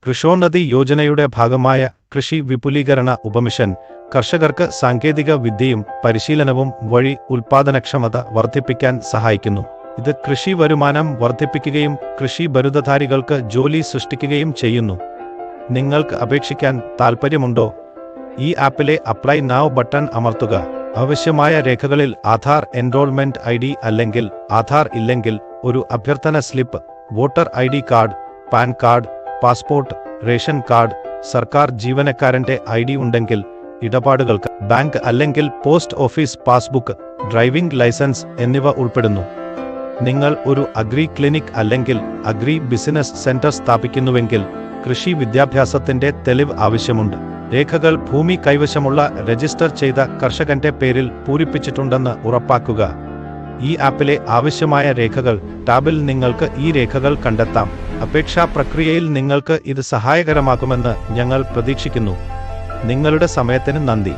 കൃഷോന്നതി യോജനയുടെ ഭാഗമായ കൃഷി വിപുലീകരണ ഉപമിഷൻ കർഷകർക്ക് സാങ്കേതിക വിദ്യയും പരിശീലനവും വഴി ഉൽപാദനക്ഷമത വർദ്ധിപ്പിക്കാൻ സഹായിക്കുന്നു. ഇത് കൃഷി വരുമാനം വർദ്ധിപ്പിക്കുകയും കൃഷി ബിരുദധാരികൾക്ക് ജോലി സൃഷ്ടിക്കുകയും ചെയ്യുന്നു. നിങ്ങൾക്ക് അപേക്ഷിക്കാൻ താൽപ്പര്യമുണ്ടോ? ഈ ആപ്പിലെ അപ്ലൈ നൗ ബട്ടൺ അമർത്തുക. ആവശ്യമായ രേഖകളിൽ ആധാർ, എൻറോൾമെന്റ് ID അല്ലെങ്കിൽ ആധാർ ഇല്ലെങ്കിൽ ഒരു അഭ്യർത്ഥന slip, voter ID card, PAN card, passport, ration card, സർക്കാർ ജീവനക്കാരന്റെ ID ഉണ്ടെങ്കിൽ ഇടപാടുകൾക്ക് ബാങ്ക് അല്ലെങ്കിൽ post office passbook, driving licence എന്നിവ ഉൾപ്പെടുന്നു. നിങ്ങൾ ഒരു അഗ്രി ക്ലിനിക് അല്ലെങ്കിൽ അഗ്രി ബിസിനസ് സെന്റർ സ്ഥാപിക്കുന്നുവെങ്കിൽ കൃഷി വിദ്യാഭ്യാസത്തിന്റെ തെളിവ് ആവശ്യമുണ്ട്. രേഖകൾ ഭൂമി കൈവശമുള്ള രജിസ്റ്റർ ചെയ്ത കർഷകന്റെ പേരിൽ പൂരിപ്പിച്ചിട്ടുണ്ടെന്ന് ഉറപ്പാക്കുക. ഈ ആപ്പിലെ ആവശ്യമായ രേഖകൾ ടാബിൽ നിങ്ങൾക്ക് ഈ രേഖകൾ കണ്ടെത്താം. അപേക്ഷാ പ്രക്രിയയിൽ നിങ്ങൾക്ക് ഇത് സഹായകരമാകുമെന്ന് ഞങ്ങൾ പ്രതീക്ഷിക്കുന്നു. നിങ്ങളുടെ സമയത്തിന് നന്ദി.